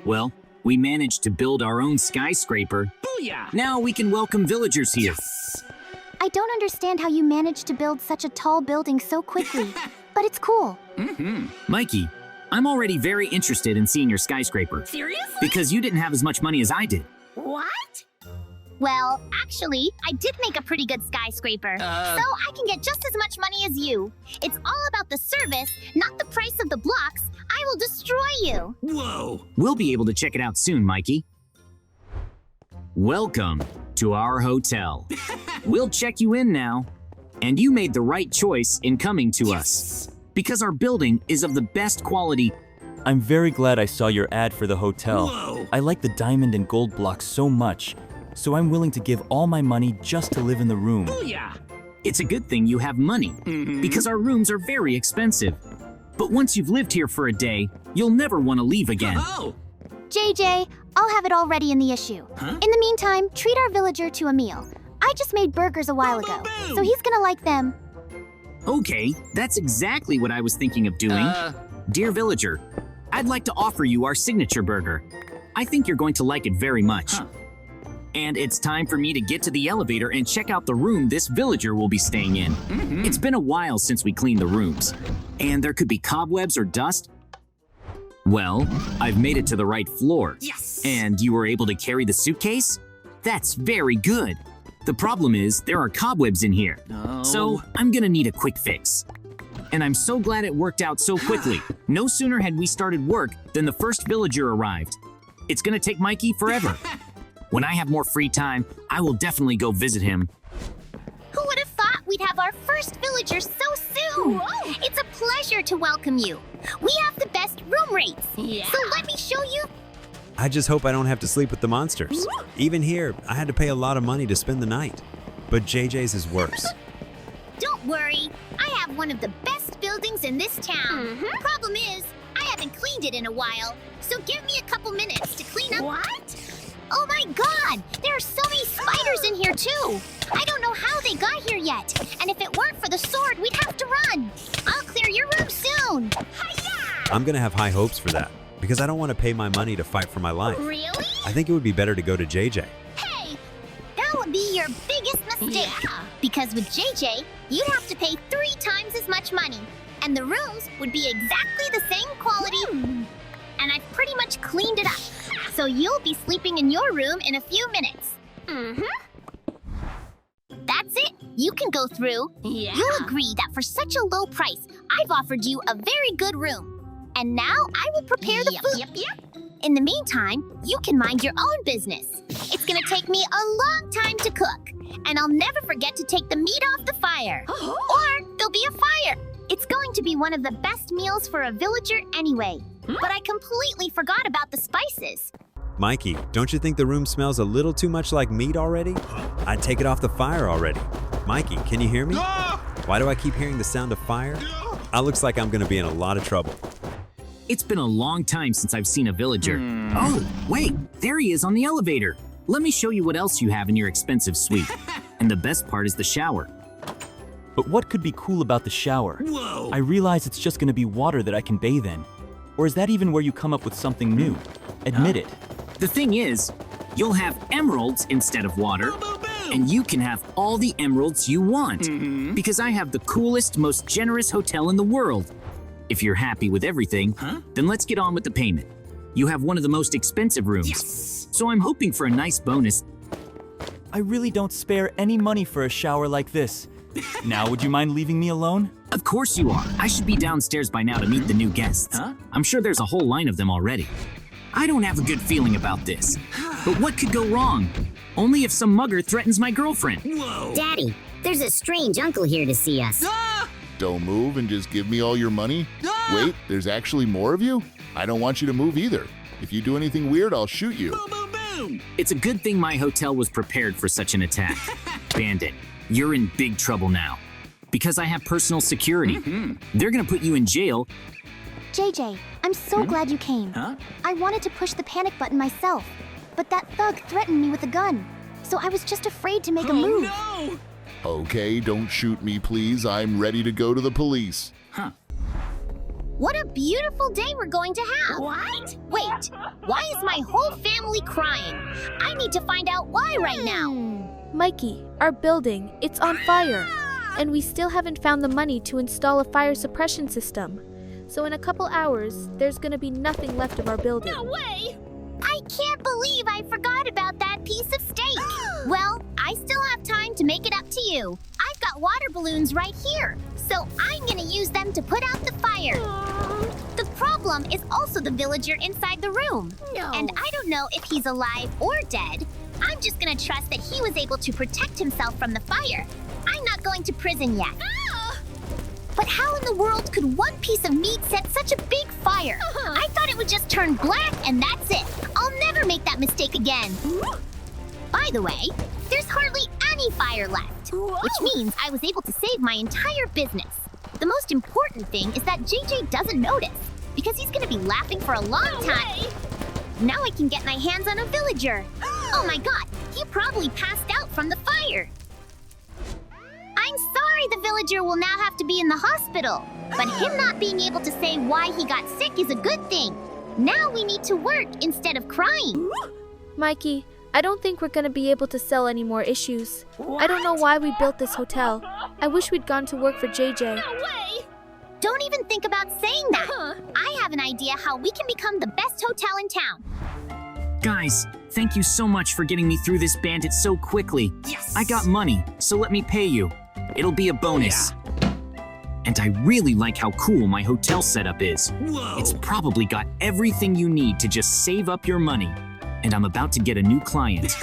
Well, we managed to build our own skyscraper. Booyah! Now we can welcome villagers here. I don't understand how you managed to build such a tall building so quickly, but it's cool. Mikey, I'm already very interested in seeing your skyscraper. Seriously? Because you didn't have as much money as I did. What? Well, actually, I did make a pretty good skyscraper, so I can get just as much money as you. It's all about the service, not the price of the blocks. I will destroy you. Whoa! We'll be able to check it out soon, Mikey. Welcome to our hotel. We'll check you in now. And you made the right choice in coming to us. Because our building is of the best quality. I'm very glad I saw your ad for the hotel. Whoa! I like the diamond and gold blocks so much, so I'm willing to give all my money just to live in the room. Booyah! It's a good thing you have money, because our rooms are very expensive. But once you've lived here for a day, you'll never want to leave again. Oh! JJ, I'll have it all ready in the issue. Huh? In the meantime, treat our villager to a meal. I just made burgers a while ago, boom. so he's gonna like them. Okay, that's exactly what I was thinking of doing. Dear villager, I'd like to offer you our signature burger. I think you're going to like it very much. Huh. And it's time for me to get to the elevator and check out the room this villager will be staying in. It's been a while since we cleaned the rooms, and there could be cobwebs or dust. Well, I've made it to the right floor. Yes! And you were able to carry the suitcase? That's very good. The problem is there are cobwebs in here. Oh. So I'm gonna need a quick fix. And I'm so glad it worked out so quickly. No sooner had we started work than the first villager arrived. It's gonna take Mikey forever. When I have more free time, I will definitely go visit him. Who would have thought we'd have our first villager so soon? Whoa. It's a pleasure to welcome you. We have the best room rates. Yeah. So let me show you. I just hope I don't have to sleep with the monsters. Even here, I had to pay a lot of money to spend the night. But JJ's is worse. Don't worry, I have one of the best buildings in this town. Problem is, I haven't cleaned it in a while, so give me a couple minutes to clean up. What? Oh my god, there are so many spiders in here too. I don't know how they got here yet, and if it weren't for the sword, we'd have to run. I'll clear your room soon. Hi-ya! I'm gonna have high hopes for that, because I don't want to pay my money to fight for my life. Really? I think it would be better to go to JJ. Hey, that would be your biggest mistake. Yeah. Because with JJ, you'd have to pay 3 times as much money, and the rooms would be exactly the same quality. And I've pretty much cleaned it up, so you'll be sleeping in your room in a few minutes. That's it. You can go through. Yeah. You'll agree that for such a low price, I've offered you a very good room. And now I will prepare the food. Yep. In the meantime, you can mind your own business. It's gonna take me a long time to cook, and I'll never forget to take the meat off the fire. Or there'll be a fire. It's going to be one of the best meals for a villager anyway. But I completely forgot about the spices. Mikey, don't you think the room smells a little too much like meat already? I'd take it off the fire already. Mikey, can you hear me? Why do I keep hearing the sound of fire? Looks like I'm gonna be in a lot of trouble. It's been a long time since I've seen a villager. Oh, wait, there he is on the elevator. Let me show you what else you have in your expensive suite. And the best part is the shower. But what could be cool about the shower? Whoa! I realize it's just gonna be water that I can bathe in. Or is that even where you come up with something new? Admit it. The thing is, you'll have emeralds instead of water, and you can have all the emeralds you want, because I have the coolest, most generous hotel in the world. If you're happy with everything, then let's get on with the payment. You have one of the most expensive rooms, Yes! so I'm hoping for a nice bonus. I really don't spare any money for a shower like this. Now, would you mind leaving me alone? Of course you are. I should be downstairs by now to meet the new guests. I'm sure there's a whole line of them already. I don't have a good feeling about this. But what could go wrong? Only if some mugger threatens my girlfriend. Whoa! Daddy, there's a strange uncle here to see us. Don't move and just give me all your money? Wait, there's actually more of you? I don't want you to move either. If you do anything weird, I'll shoot you. Boom! It's a good thing my hotel was prepared for such an attack. Bandit, you're in big trouble now. Because I have personal security. They're gonna put you in jail. JJ, I'm so glad you came. I wanted to push the panic button myself, but that thug threatened me with a gun, so I was just afraid to make a move. No! Okay, don't shoot me, please. I'm ready to go to the police. What a beautiful day we're going to have. What? Wait, why is my whole family crying? I need to find out why right now. Mikey, our building, it's on fire. And we still haven't found the money to install a fire suppression system. So in a couple hours, there's gonna be nothing left of our building. No way! I can't believe I forgot about that piece of steak. Well, I still have time to make it up to you. I've got water balloons right here, so I'm gonna use them to put out the fire. The problem is also the villager inside the room. No. And I don't know if he's alive or dead. I'm just gonna trust that he was able to protect himself from the fire. I'm not going to prison yet. But how in the world could one piece of meat set such a big fire? I thought it would just turn black and that's it. I'll never make that mistake again. By the way, there's hardly any fire left, which means I was able to save my entire business. The most important thing is that JJ doesn't notice, because he's gonna be laughing for a long time. Now I can get my hands on a villager. Oh my god, he probably passed out from the fire. I'm sorry the villager will now have to be in the hospital, but him not being able to say why he got sick is a good thing. Now we need to work instead of crying. Mikey, I don't think we're gonna be able to sell any more issues. I don't know why we built this hotel. I wish we'd gone to work for JJ. No way! Don't even think about saying that. I have an idea how we can become the best hotel in town. Guys, thank you so much for getting me through this bandit so quickly. Yes! I got money, so let me pay you. It'll be a bonus. And I really like how cool my hotel setup is. Whoa! It's probably got everything you need to just save up your money. And I'm about to get a new client.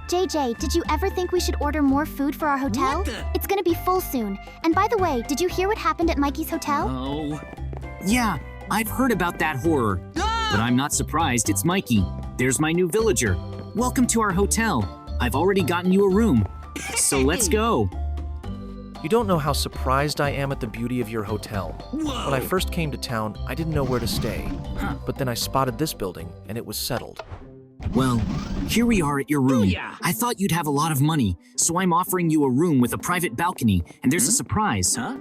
JJ, did you ever think we should order more food for our hotel? What the- It's gonna be full soon. And by the way, did you hear what happened at Mikey's hotel? Oh. Yeah, I've heard about that horror. But I'm not surprised, it's Mikey. There's my new villager. Welcome to our hotel. I've already gotten you a room. So let's go. You don't know how surprised I am at the beauty of your hotel. Whoa! When I first came to town, I didn't know where to stay. Huh. But then I spotted this building, and it was settled. Well, here we are at your room. Booyah! I thought you'd have a lot of money, so I'm offering you a room with a private balcony, and there's a surprise. Huh?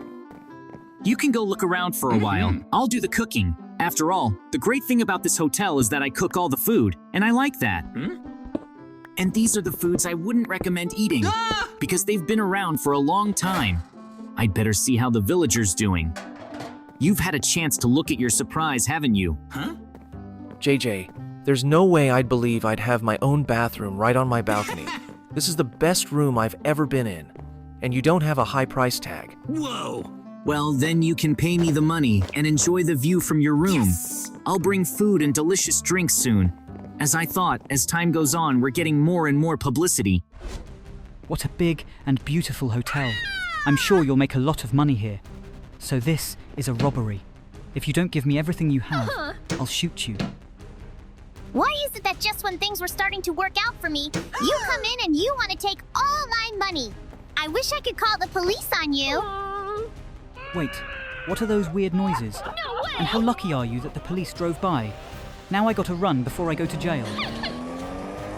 You can go look around for a while. I'll do the cooking. After all, the great thing about this hotel is that I cook all the food, and I like that. And these are the foods I wouldn't recommend eating, because they've been around for a long time. I'd better see how the villager's doing. You've had a chance to look at your surprise, haven't you? Huh? JJ, there's no way I'd believe I'd have my own bathroom right on my balcony. This is the best room I've ever been in. And you don't have a high price tag. Whoa! Well, then you can pay me the money and enjoy the view from your room. Yes! I'll bring food and delicious drinks soon. As I thought, as time goes on, we're getting more and more publicity. What a big and beautiful hotel. I'm sure you'll make a lot of money here. So this is a robbery. If you don't give me everything you have, I'll shoot you. Why is it that just when things were starting to work out for me, you come in and you want to take all my money? I wish I could call the police on you. Wait, what are those weird noises? No way! And how lucky are you that the police drove by? Now I gotta run before I go to jail.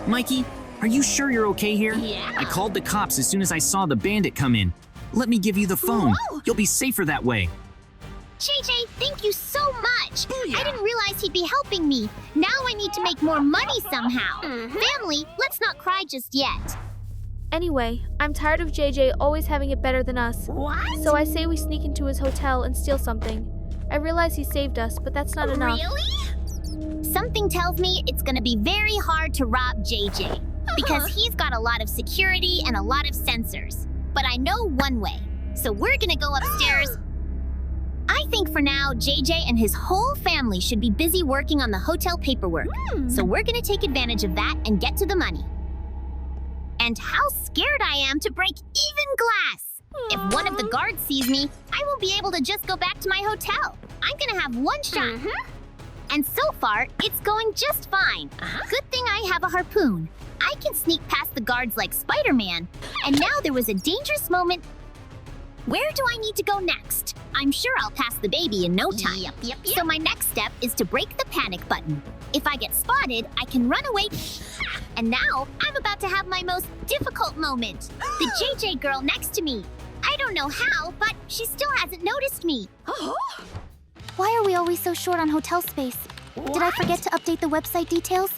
Mikey, are you sure you're okay here? Yeah. I called the cops as soon as I saw the bandit come in. Let me give you the phone. Whoa. You'll be safer that way. JJ, thank you so much. Booyah. I didn't realize he'd be helping me. Now I need to make more money somehow. Family, let's not cry just yet. Anyway, I'm tired of JJ always having it better than us. What? So I say we sneak into his hotel and steal something. I realize he saved us, but that's not enough. Really? Something tells me it's gonna be very hard to rob JJ because he's got a lot of security and a lot of sensors. But I know one way, so we're gonna go upstairs. I think for now, JJ and his whole family should be busy working on the hotel paperwork. So we're gonna take advantage of that and get to the money. And how scared I am to break even glass! If one of the guards sees me, I won't be able to just go back to my hotel. I'm gonna have one shot. And so far, it's going just fine. Good thing I have a harpoon. I can sneak past the guards like Spider-Man. And now there was a dangerous moment. Where do I need to go next? I'm sure I'll pass the baby in no time. Yep. So my next step is to break the panic button. If I get spotted, I can run away. And now, I'm about to have my most difficult moment. The JJ girl next to me. I don't know how, but she still hasn't noticed me. Why are we always so short on hotel space? Did I forget to update the website details?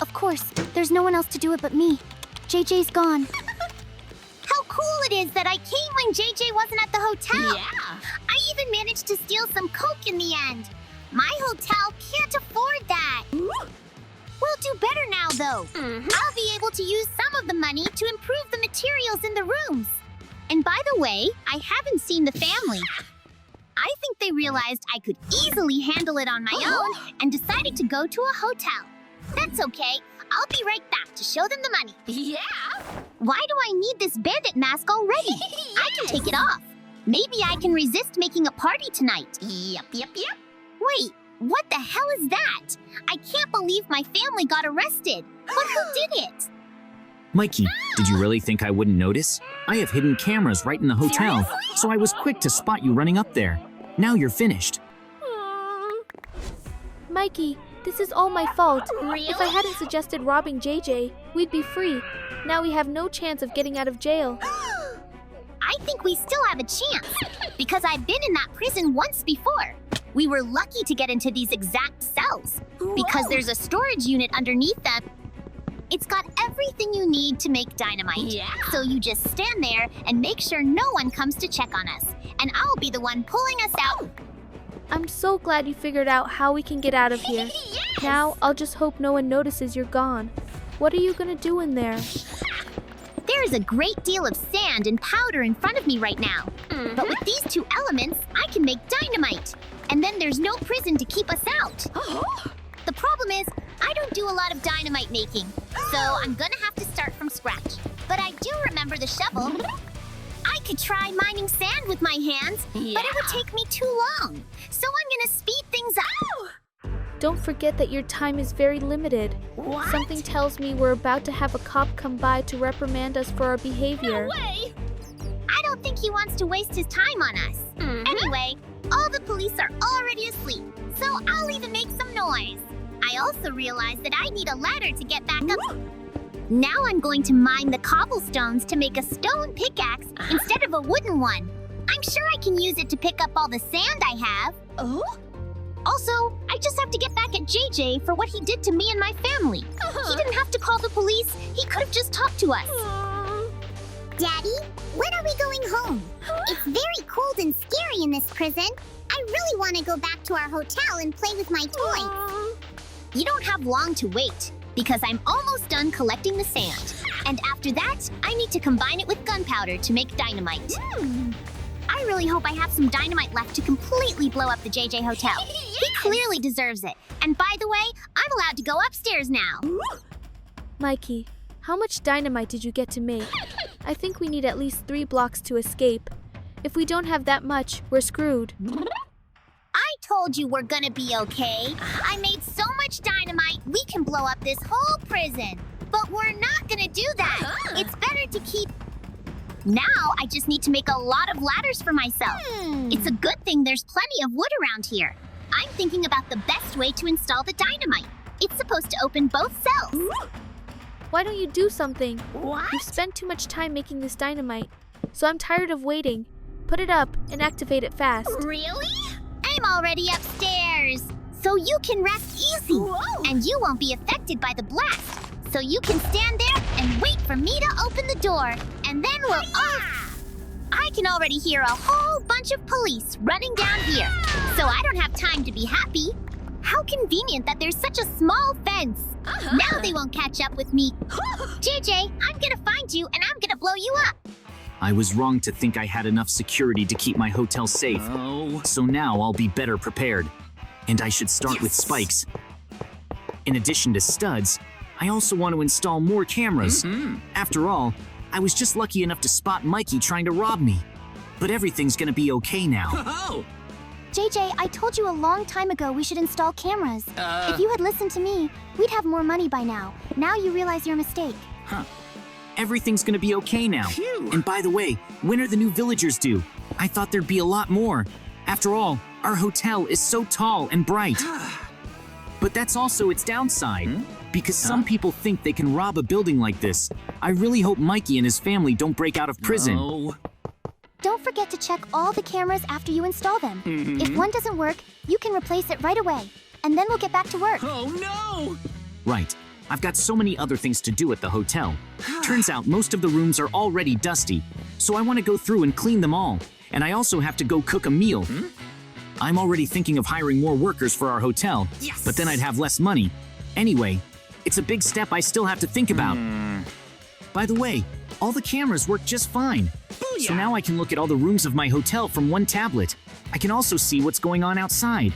Of course, there's no one else to do it but me. JJ's gone. How cool it is that I came when JJ wasn't at the hotel. Yeah. I even managed to steal some Coke in the end. My hotel can't afford that. We'll do better now, though. I'll be able to use some of the money to improve the materials in the rooms. And by the way, I haven't seen the family. I think they realized I could easily handle it on my own and decided to go to a hotel. That's okay. I'll be right back to show them the money. Yeah? Why do I need this bandit mask already? I can take it off. Maybe I can resist making a party tonight. Yep. Wait, what the hell is that? I can't believe my family got arrested. But who did it? Mikey, did you really think I wouldn't notice? I have hidden cameras right in the hotel, so I was quick to spot you running up there. Now you're finished. Mikey, this is all my fault. If I hadn't suggested robbing JJ, we'd be free. Now we have no chance of getting out of jail. I think we still have a chance, because I've been in that prison once before. We were lucky to get into these exact cells, because there's a storage unit underneath them. It's got everything you need to make dynamite. Yeah. So you just stand there and make sure no one comes to check on us. And I'll be the one pulling us out. I'm so glad you figured out how we can get out of here. Yes! Now, I'll just hope no one notices you're gone. What are you gonna do in there? There is a great deal of sand and powder in front of me right now. But with these two elements, I can make dynamite. And then there's no prison to keep us out. The problem is, I don't do a lot of dynamite making, so I'm gonna have to start from scratch. But I do remember the shovel. I could try mining sand with my hands, but it would take me too long. So I'm gonna speed things up. Don't forget that your time is very limited. What? Something tells me we're about to have a cop come by to reprimand us for our behavior. No way! I don't think he wants to waste his time on us. Anyway, all the police are already asleep, so I'll even make some noise. I also realized that I need a ladder to get back up. Now I'm going to mine the cobblestones to make a stone pickaxe instead of a wooden one. I'm sure I can use it to pick up all the sand I have. Also, I just have to get back at JJ for what he did to me and my family. He didn't have to call the police. He could have just talked to us. Daddy, when are we going home? It's very cold and scary in this prison. I really want to go back to our hotel and play with my toys. You don't have long to wait, because I'm almost done collecting the sand. And after that, I need to combine it with gunpowder to make dynamite. I really hope I have some dynamite left to completely blow up the JJ Hotel. He clearly deserves it. And by the way, I'm allowed to go upstairs now. Mikey, how much dynamite did you get to make? I think we need at least 3 blocks to escape. If we don't have that much, we're screwed. I told you we're gonna be okay. I made so much dynamite, we can blow up this whole prison. But we're not gonna do that. It's better to keep... Now, I just need to make a lot of ladders for myself. It's a good thing there's plenty of wood around here. I'm thinking about the best way to install the dynamite. It's supposed to open both cells. Why don't you do something? What? You've spent too much time making this dynamite, so I'm tired of waiting. Put it up and activate it fast. Really? I'm already upstairs, so you can rest easy. And you won't be affected by the blast. So you can stand there and wait for me to open the door, and then we'll off. I can already hear a whole bunch of police running down here, so I don't have time to be happy. How convenient that there's such a small fence. Now they won't catch up with me. JJ, I'm gonna find you and I'm gonna blow you up. I was wrong to think I had enough security to keep my hotel safe. So now I'll be better prepared. And I should start with spikes. In addition to studs, I also want to install more cameras. After all, I was just lucky enough to spot Mikey trying to rob me. But everything's gonna be okay now. JJ, I told you a long time ago we should install cameras. If you had listened to me, we'd have more money by now. Now you realize your mistake. Everything's gonna be okay now. And by the way, when are the new villagers due? I thought there'd be a lot more. After all, our hotel is so tall and bright. But that's also its downside, because some people think they can rob a building like this. I really hope Mikey and his family don't break out of prison. Don't forget to check all the cameras after you install them. If one doesn't work, you can replace it right away. And then we'll get back to work. Oh no! Right. I've got so many other things to do at the hotel. Turns out most of the rooms are already dusty, so I want to go through and clean them all. And I also have to go cook a meal. I'm already thinking of hiring more workers for our hotel, but then I'd have less money. Anyway, it's a big step I still have to think about. By the way, all the cameras work just fine. So now I can look at all the rooms of my hotel from one tablet. I can also see what's going on outside.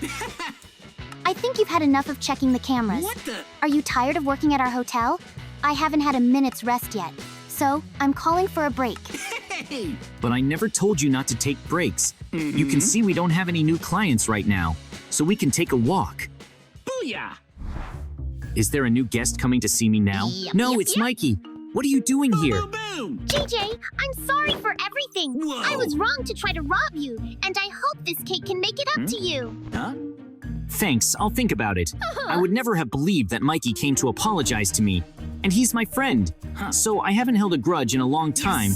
I think you've had enough of checking the cameras. What the? Are you tired of working at our hotel? I haven't had a minute's rest yet. So, I'm calling for a break. But I never told you not to take breaks. You can see we don't have any new clients right now, so we can take a walk. Booyah! Is there a new guest coming to see me now? Yep, No, yep, it's yep. Mikey. What are you doing here? JJ, I'm sorry for everything. Whoa. I was wrong to try to rob you, and I hope this cake can make it up to you. Huh? Thanks, I'll think about it. I would never have believed that Mikey came to apologize to me. And he's my friend. So I haven't held a grudge in a long time.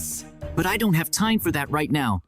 But I don't have time for that right now.